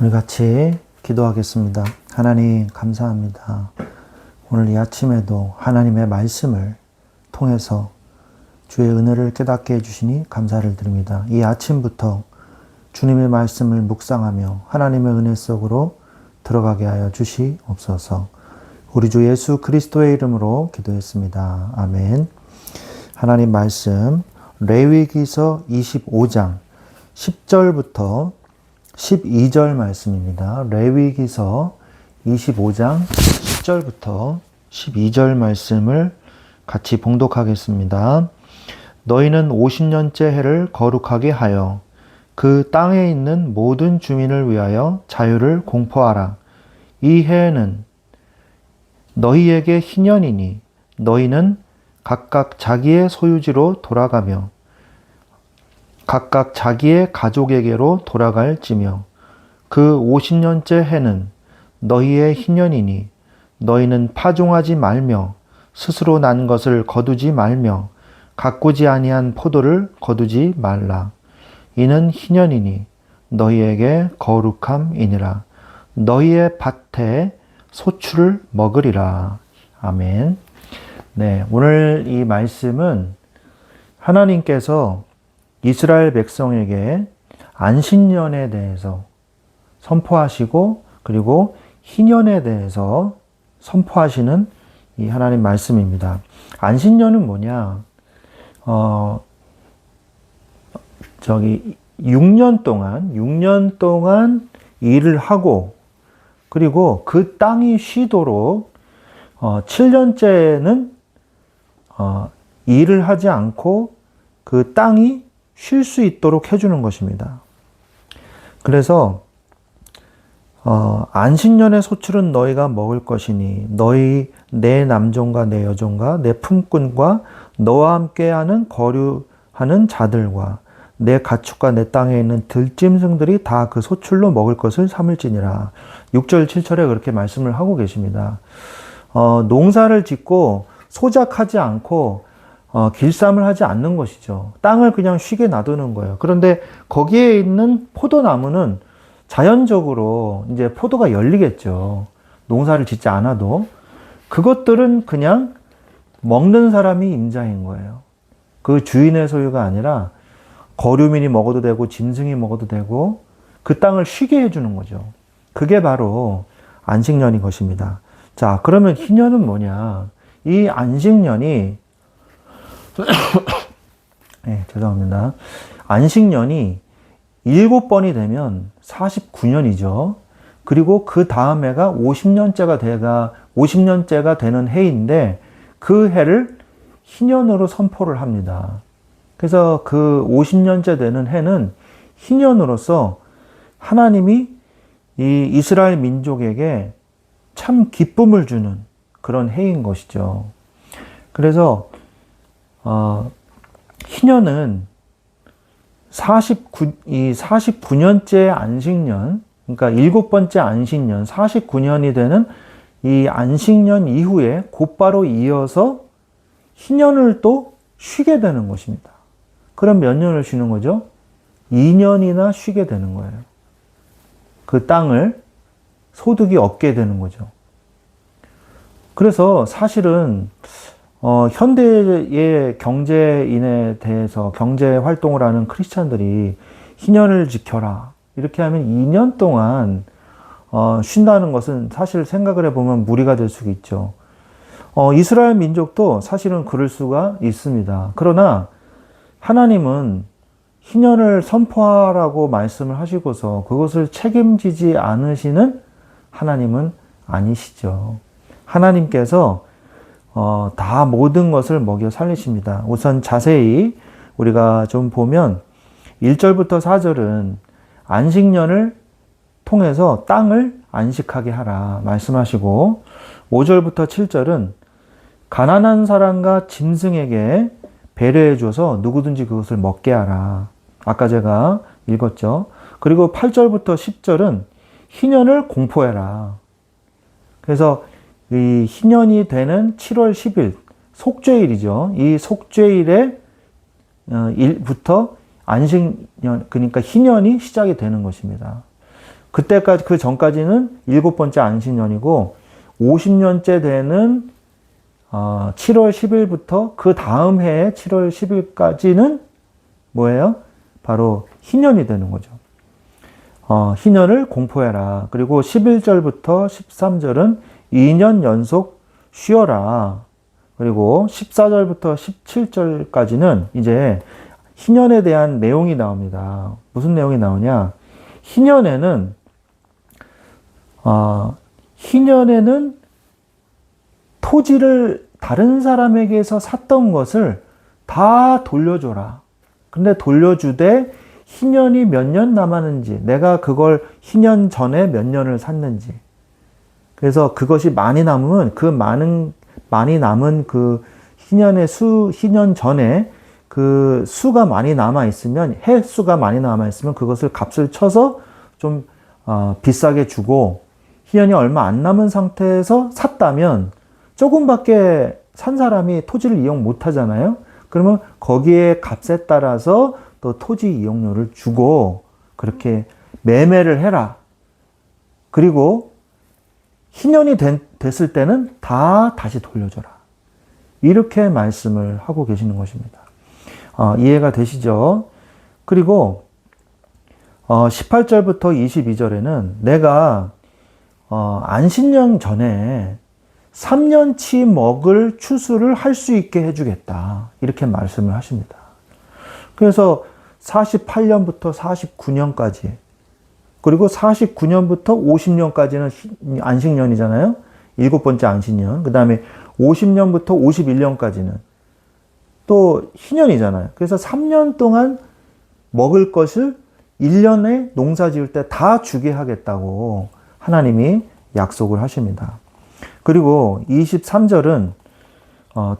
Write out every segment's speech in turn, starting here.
우리 같이 기도하겠습니다. 하나님 감사합니다. 오늘 이 아침에도 하나님의 말씀을 통해서 주의 은혜를 깨닫게 해주시니 감사를 드립니다. 이 아침부터 주님의 말씀을 묵상하며 하나님의 은혜 속으로 들어가게 하여 주시옵소서. 우리 주 예수 그리스도의 이름으로 기도했습니다. 아멘. 하나님 말씀 레위기서 25장 10절부터 12절 말씀입니다. 레위기서 25장 10절부터 12절 말씀을 같이 봉독하겠습니다. 너희는 50년째 해를 거룩하게 하여 그 땅에 있는 모든 주민을 위하여 자유를 공포하라. 이 해에는 너희에게 희년이니 너희는 각각 자기의 소유지로 돌아가며 각각 자기의 가족에게로 돌아갈지며 그 50년째 해는 너희의 희년이니 너희는 파종하지 말며 스스로 난 것을 거두지 말며 가꾸지 아니한 포도를 거두지 말라. 이는 희년이니 너희에게 거룩함이니라. 너희의 밭에 소출을 먹으리라. 아멘. 네, 오늘 이 말씀은 하나님께서 이스라엘 백성에게 안식년에 대해서 선포하시고 그리고 희년에 대해서 선포하시는 이 하나님 말씀입니다. 안식년은 뭐냐? 6년 동안 일을 하고 그리고 그 땅이 쉬도록 7년째는 일을 하지 않고 그 땅이 쉴 수 있도록 해주는 것입니다. 그래서 안식년의 소출은 너희가 먹을 것이니 너희 내 남종과 내 여종과 내 품꾼과 너와 함께하는 거류하는 자들과 내 가축과 내 땅에 있는 들짐승들이 다 그 소출로 먹을 것을 삼을지니라. 6절 7절에 그렇게 말씀을 하고 계십니다. 농사를 짓고 소작하지 않고 길쌈을 하지 않는 것이죠. 땅을 그냥 쉬게 놔두는 거예요. 그런데 거기에 있는 포도나무는 자연적으로 이제 포도가 열리겠죠. 농사를 짓지 않아도. 그것들은 그냥 먹는 사람이 임자인 거예요. 그 주인의 소유가 아니라 거류민이 먹어도 되고 짐승이 먹어도 되고 그 땅을 쉬게 해주는 거죠. 그게 바로 안식년인 것입니다. 자, 그러면 희년은 뭐냐? 이 안식년이 네, 죄송합니다. 안식년이 7번이 되면 49년이죠. 그리고 그 다음 해가 50년째가 되는 해인데 그 해를 희년으로 선포를 합니다. 그래서 그 50년째 되는 해는 희년으로서 하나님이 이 이스라엘 민족에게 참 기쁨을 주는 그런 해인 것이죠. 그래서 희년은 49년째 안식년, 그러니까 7번째 안식년, 49년이 되는 이 안식년 이후에 곧바로 이어서 희년을 또 쉬게 되는 것입니다. 그럼 몇 년을 쉬는 거죠? 2년이나 쉬게 되는 거예요. 그 땅을 소득이 없게 되는 거죠. 그래서 사실은 현대의 경제인에 대해서 경제 활동을 하는 크리스찬들이 희년을 지켜라 이렇게 하면 2년 동안 쉰다는 것은 사실 생각을 해보면 무리가 될 수 있죠. 이스라엘 민족도 사실은 그럴 수가 있습니다. 그러나 하나님은 희년을 선포하라고 말씀을 하시고서 그것을 책임지지 않으시는 하나님은 아니시죠. 하나님께서 다 모든 것을 먹여 살리십니다. 우선 자세히 우리가 좀 보면 1절부터 4절은 안식년을 통해서 땅을 안식하게 하라 말씀하시고 5절부터 7절은 가난한 사람과 짐승에게 배려해 줘서 누구든지 그것을 먹게 하라. 아까 제가 읽었죠. 그리고 8절부터 10절은 희년을 공포해라. 그래서 이 희년이 되는 7월 10일 속죄일이죠. 이 속죄일에 일부터 안식년, 그러니까 희년이 시작이 되는 것입니다. 그때까지, 그 전까지는 7번째 안식년이고, 50년째 되는 7월 10일부터 그 다음 해에 7월 10일까지는 뭐예요? 바로 희년이 되는 거죠. 희년을 공포해라. 그리고 11절부터 13절은 2년 연속 쉬어라. 그리고 14절부터 17절까지는 이제 희년에 대한 내용이 나옵니다. 무슨 내용이 나오냐? 희년에는 토지를 다른 사람에게서 샀던 것을 다 돌려줘라. 근데 돌려주되 희년이 몇 년 남았는지, 내가 그걸 희년 전에 몇 년을 샀는지. 그래서 그것이 많이 남으면 많이 남은 그 희년 전에 그 수가 많이 남아있으면, 해 수가 많이 남아있으면 그것을 값을 쳐서 좀 비싸게 주고, 희년이 얼마 안 남은 상태에서 샀다면 조금밖에 산 사람이 토지를 이용 못 하잖아요. 그러면 거기에 값에 따라서 또 토지 이용료를 주고 그렇게 매매를 해라. 그리고 희년이 됐을 때는 다 다시 돌려줘라. 이렇게 말씀을 하고 계시는 것입니다. 이해가 되시죠? 그리고 18절부터 22절에는 내가 안식년 전에 3년치 먹을 추수를 할 수 있게 해주겠다. 이렇게 말씀을 하십니다. 그래서 48년부터 49년까지, 그리고 49년부터 50년까지는 안식년이잖아요. 7번째 안식년. 그 다음에 50년부터 51년까지는 또 희년이잖아요. 그래서 3년 동안 먹을 것을 1년에 농사 지을 때 다 주게 하겠다고 하나님이 약속을 하십니다. 그리고 23절은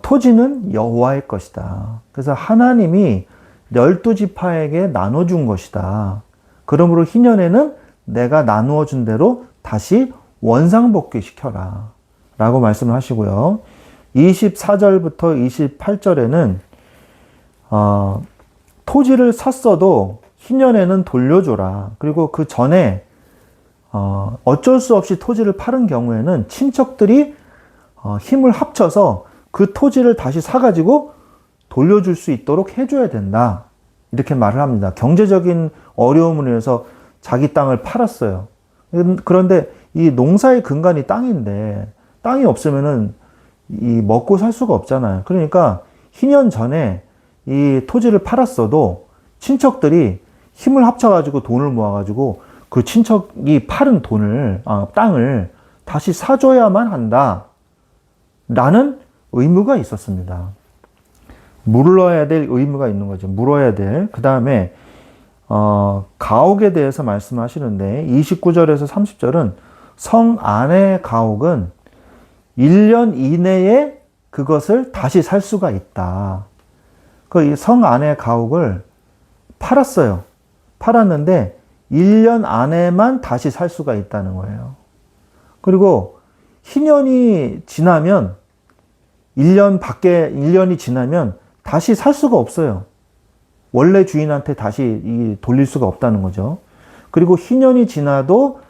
토지는 여호와의 것이다. 그래서 하나님이 12지파에게 나눠준 것이다. 그러므로 희년에는 내가 나누어 준 대로 다시 원상복귀 시켜라. 라고 말씀을 하시고요. 24절부터 28절에는 토지를 샀어도 희년에는 돌려줘라. 그리고 그 전에 어쩔 수 없이 토지를 파는 경우에는 친척들이 힘을 합쳐서 그 토지를 다시 사가지고 돌려줄 수 있도록 해줘야 된다. 이렇게 말을 합니다. 경제적인 어려움으로 인해서 자기 땅을 팔았어요. 그런데 이 농사의 근간이 땅인데 땅이 없으면은 이 먹고 살 수가 없잖아요. 그러니까 희년 전에 이 토지를 팔았어도 친척들이 힘을 합쳐가지고 돈을 모아가지고 그 친척이 팔은 땅을 다시 사줘야만 한다. 라는 의무가 있었습니다. 물어야 될 의무가 있는 거죠. 물어야 될. 그 다음에, 가옥에 대해서 말씀하시는데, 29절에서 30절은 성 안의 가옥은 1년 이내에 그것을 다시 살 수가 있다. 그 성 안의 가옥을 팔았어요. 팔았는데, 1년 안에만 다시 살 수가 있다는 거예요. 그리고 희년이 지나면 1년이 지나면 다시 살 수가 없어요. 원래 주인한테 다시 돌릴 수가 없다는 거죠. 그리고 희년이 지나도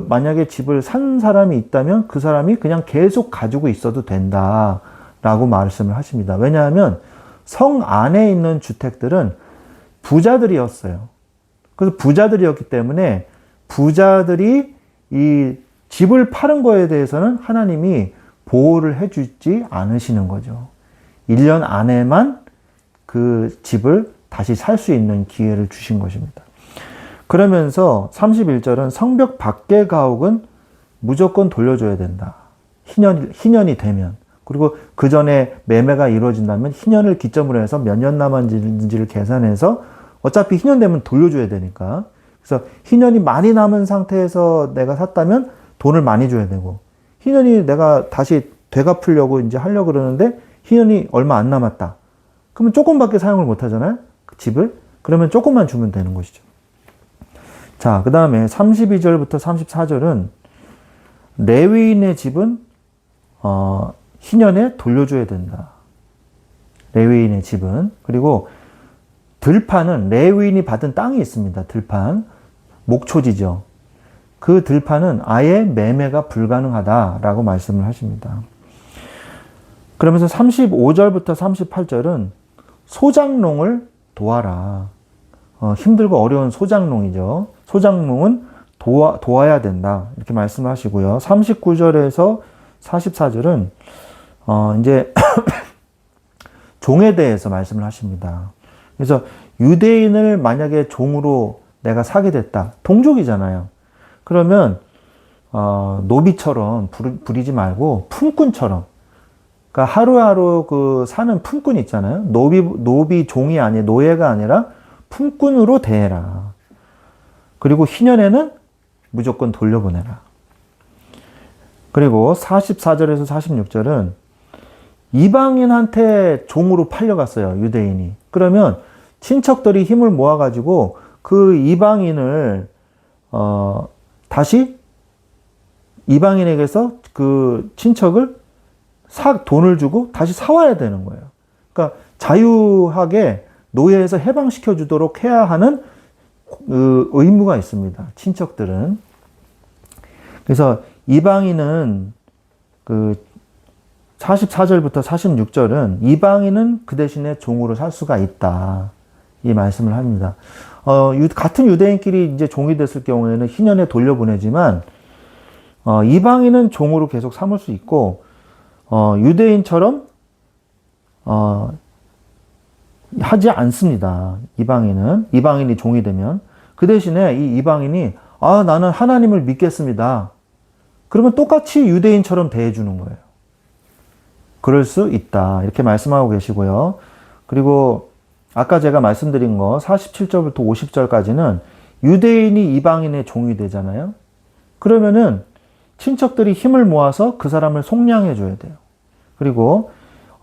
만약에 집을 산 사람이 있다면 그 사람이 그냥 계속 가지고 있어도 된다라고 말씀을 하십니다. 왜냐하면 성 안에 있는 주택들은 부자들이었어요. 그래서 부자들이었기 때문에 부자들이 이 집을 파는 거에 대해서는 하나님이 보호를 해주지 않으시는 거죠. 1년 안에만 그 집을 다시 살 수 있는 기회를 주신 것입니다. 그러면서 31절은 성벽 밖의 가옥은 무조건 돌려줘야 된다. 희년이 되면. 그리고 그 전에 매매가 이루어진다면 희년을 기점으로 해서 몇 년 남았는지를 계산해서 어차피 희년 되면 돌려줘야 되니까. 그래서 희년이 많이 남은 상태에서 내가 샀다면 돈을 많이 줘야 되고, 희년이 내가 다시 되갚으려고 이제 하려고 그러는데 희년이 얼마 안 남았다. 그러면 조금밖에 사용을 못 하잖아요. 그 집을. 그러면 조금만 주면 되는 것이죠. 자, 그 다음에 32절부터 34절은 레위인의 집은 희년에 돌려줘야 된다. 레위인의 집은. 그리고 들판은 레위인이 받은 땅이 있습니다. 들판. 목초지죠. 그 들판은 아예 매매가 불가능하다라고 말씀을 하십니다. 그러면서 35절부터 38절은 소장농을 도와라. 힘들고 어려운 소장농이죠. 소장농은 도와야 된다. 이렇게 말씀을 하시고요. 39절에서 44절은 이제 종에 대해서 말씀을 하십니다. 그래서 유대인을 만약에 종으로 내가 사게 됐다. 동족이잖아요. 그러면 노비처럼 부리지 말고 품꾼처럼, 그러니까 하루하루 그 사는 품꾼 있잖아요. 노비 종이 아니 노예가 아니라 품꾼으로 대해라. 그리고 희년에는 무조건 돌려보내라. 그리고 44절에서 46절은 이방인한테 종으로 팔려갔어요. 유대인이. 그러면 친척들이 힘을 모아가지고 그 이방인을 다시 이방인에게서 그 친척을 돈을 주고 다시 사와야 되는 거예요. 그러니까 자유하게 노예에서 해방시켜 주도록 해야 하는 의무가 있습니다. 친척들은. 그래서 이방인은 그 44절부터 46절은 이방인은 그 대신에 종으로 살 수가 있다. 이 말씀을 합니다. 같은 유대인끼리 이제 종이 됐을 경우에는 희년에 돌려보내지만, 이방인은 종으로 계속 삼을 수 있고, 유대인처럼, 하지 않습니다. 이방인이 종이 되면. 그 대신에 이 이방인이, 나는 하나님을 믿겠습니다. 그러면 똑같이 유대인처럼 대해주는 거예요. 그럴 수 있다. 이렇게 말씀하고 계시고요. 그리고 아까 제가 말씀드린 거 47절부터 50절까지는 유대인이 이방인의 종이 되잖아요. 그러면은 친척들이 힘을 모아서 그 사람을 속량해 줘야 돼요. 그리고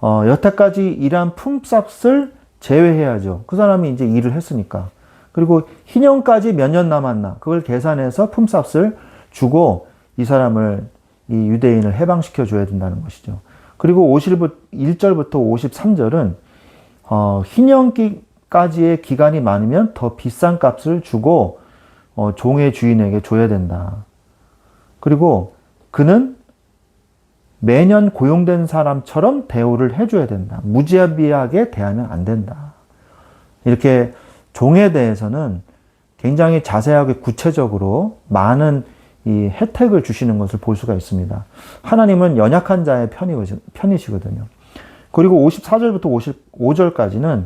여태까지 일한 품삯을 제외해야죠. 그 사람이 이제 일을 했으니까. 그리고 희년까지 몇 년 남았나 그걸 계산해서 품삯을 주고 이 사람을, 이 유대인을 해방시켜 줘야 된다는 것이죠. 그리고 51절부터 53절은 희년까지의 기간이 많으면 더 비싼 값을 주고 종의 주인에게 줘야 된다. 그리고 그는 매년 고용된 사람처럼 대우를 해줘야 된다. 무자비하게 대하면 안 된다. 이렇게 종에 대해서는 굉장히 자세하게 구체적으로 많은 이 혜택을 주시는 것을 볼 수가 있습니다. 하나님은 연약한 자의 편이시거든요. 그리고 54절부터 55절까지는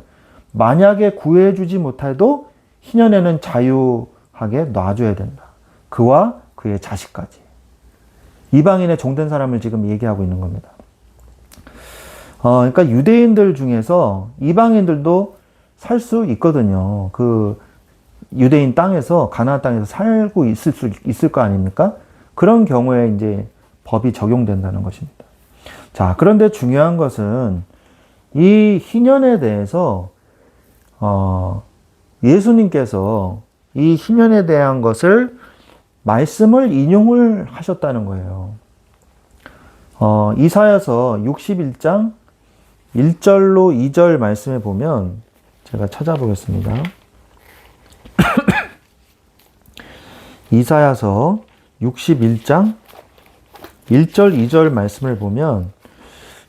만약에 구해주지 못해도 희년에는 자유하게 놔줘야 된다. 그와 그의 자식까지. 이방인의 종된 사람을 지금 얘기하고 있는 겁니다. 그러니까 유대인들 중에서 이방인들도 살 수 있거든요. 그 유대인 땅에서, 가나안 땅에서 살고 있을 거 아닙니까? 그런 경우에 이제 법이 적용된다는 것입니다. 자, 그런데 중요한 것은 이 희년에 대해서 예수님께서 이 희년에 대한 것을 말씀을 인용을 하셨다는 거예요. 이사야서 61장 1절로 2절 말씀에 보면 제가 찾아보겠습니다. 이사야서 61장 1절 2절 말씀을 보면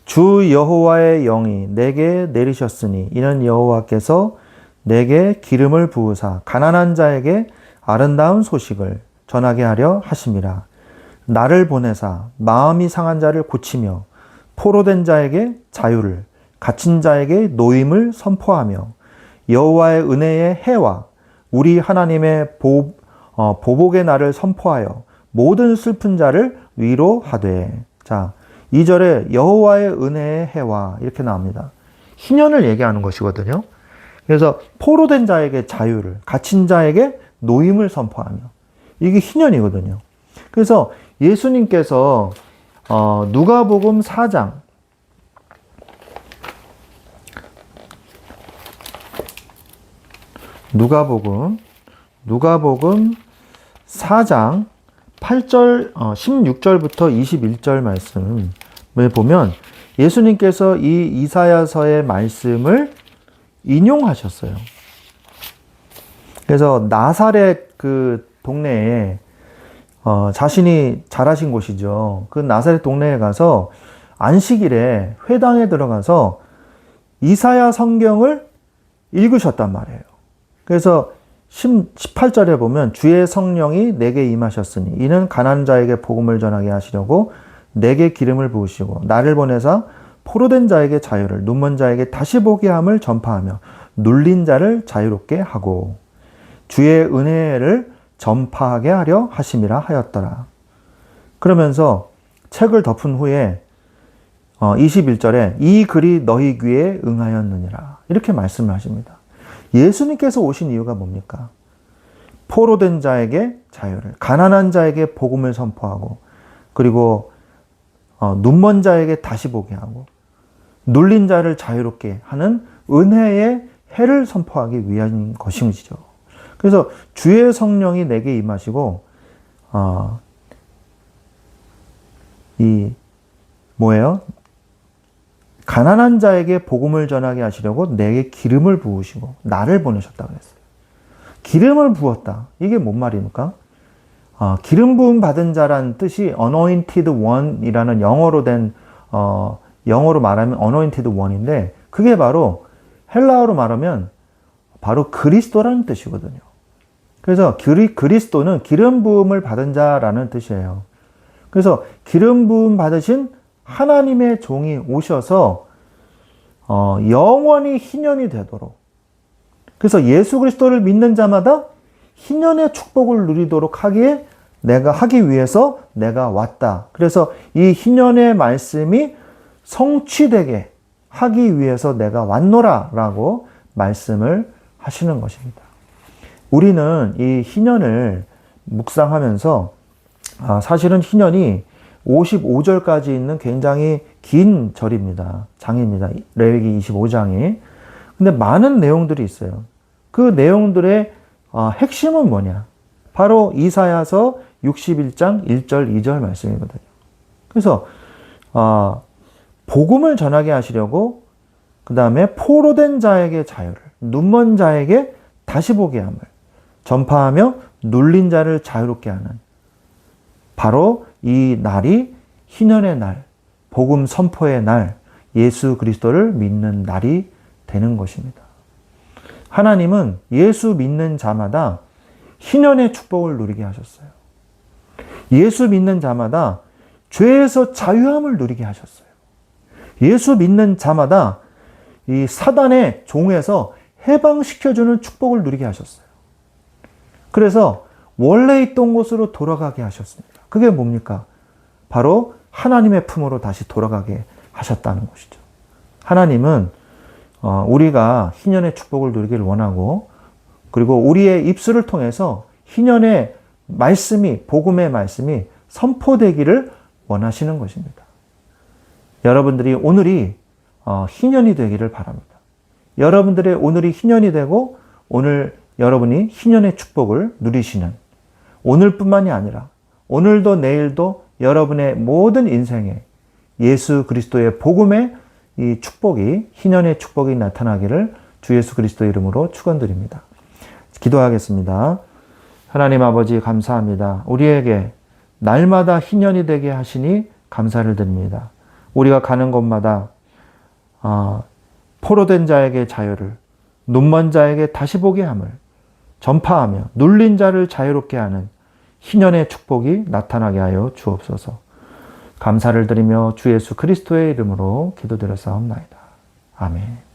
주 여호와의 영이 내게 내리셨으니 이는 여호와께서 내게 기름을 부으사 가난한 자에게 아름다운 소식을 전하게 하려 하심이라. 나를 보내사 마음이 상한 자를 고치며 포로된 자에게 자유를, 갇힌 자에게 노임을 선포하며 여호와의 은혜의 해와 우리 하나님의 보복의 날을 선포하여 모든 슬픈 자를 위로하되. 자, 2절에 여호와의 은혜의 해와 이렇게 나옵니다. 희년을 얘기하는 것이거든요. 그래서 포로된 자에게 자유를, 갇힌 자에게 노임을 선포하며, 이게 희년이거든요. 그래서 예수님께서 누가복음 4장 누가복음 4장 8절 16절부터 21절 말씀을 보면 예수님께서 이 이사야서의 말씀을 인용하셨어요. 그래서 나사렛 그 동네에 자신이 자라신 곳이죠. 그 나사렛 동네에 가서 안식일에 회당에 들어가서 이사야 성경을 읽으셨단 말이에요. 그래서 18절에 보면 주의 성령이 내게 임하셨으니 이는 가난한 자에게 복음을 전하게 하시려고 내게 기름을 부으시고 나를 보내사 포로된 자에게 자유를 눈먼 자에게 다시 보게 함을 전파하며 눌린 자를 자유롭게 하고 주의 은혜를 전파하게 하려 하심이라 하였더라. 그러면서 책을 덮은 후에 21절에 이 글이 너희 귀에 응하였느니라 이렇게 말씀을 하십니다. 예수님께서 오신 이유가 뭡니까? 포로된 자에게 자유를, 가난한 자에게 복음을 선포하고 그리고 눈먼 자에게 다시 보게 하고 눌린 자를 자유롭게 하는 은혜의 해를 선포하기 위한 것이죠. 그래서 주의 성령이 내게 임하시고 가난한 자에게 복음을 전하게 하시려고 내게 기름을 부으시고 나를 보내셨다고 했어요. 기름을 부었다. 이게 뭔 말입니까? 기름 부음 받은 자라는 뜻이 anointed one이라는 영어로 말하면 anointed one인데 그게 바로 헬라어로 말하면 바로 그리스도라는 뜻이거든요. 그래서 그리스도는 기름 부음을 받은 자라는 뜻이에요. 그래서 기름 부음 받으신 하나님의 종이 오셔서 영원히 희년이 되도록, 그래서 예수 그리스도를 믿는 자마다 희년의 축복을 누리도록 하기 위해서 내가 왔다. 그래서 이 희년의 말씀이 성취되게 하기 위해서 내가 왔노라 라고 말씀을 하시는 것입니다. 우리는 이 희년을 묵상하면서 사실은 희년이 55절까지 있는 굉장히 긴 절입니다. 장입니다. 레위기 25장이. 근데 많은 내용들이 있어요. 그 내용들의 핵심은 뭐냐? 바로 이사야서 61장 1절 2절 말씀이거든요. 그래서 복음을 전하게 하시려고 그 다음에 포로된 자에게 자유를, 눈먼 자에게 다시 보게 함을 전파하며 눌린 자를 자유롭게 하는 바로 이 날이 희년의 날, 복음 선포의 날, 예수 그리스도를 믿는 날이 되는 것입니다. 하나님은 예수 믿는 자마다 희년의 축복을 누리게 하셨어요. 예수 믿는 자마다 죄에서 자유함을 누리게 하셨어요. 예수 믿는 자마다 이 사단의 종에서 해방시켜주는 축복을 누리게 하셨어요. 그래서 원래 있던 곳으로 돌아가게 하셨습니다. 그게 뭡니까? 바로 하나님의 품으로 다시 돌아가게 하셨다는 것이죠. 하나님은 우리가 희년의 축복을 누리기를 원하고 그리고 우리의 입술을 통해서 희년의 말씀이, 복음의 말씀이 선포되기를 원하시는 것입니다. 여러분들이 오늘이 희년이 되기를 바랍니다. 여러분들의 오늘이 희년이 되고 오늘 여러분이 희년의 축복을 누리시는 오늘뿐만이 아니라 오늘도 내일도 여러분의 모든 인생에 예수 그리스도의 복음의 이 축복이, 희년의 축복이 나타나기를 주 예수 그리스도 이름으로 축원드립니다. 기도하겠습니다. 하나님 아버지 감사합니다. 우리에게 날마다 희년이 되게 하시니 감사를 드립니다. 우리가 가는 곳마다 포로된 자에게 자유를, 눈먼 자에게 다시 보게 함을 전파하며 눌린 자를 자유롭게 하는 희년의 축복이 나타나게 하여 주옵소서. 감사를 드리며 주 예수 그리스도의 이름으로 기도드렸사옵나이다. 아멘.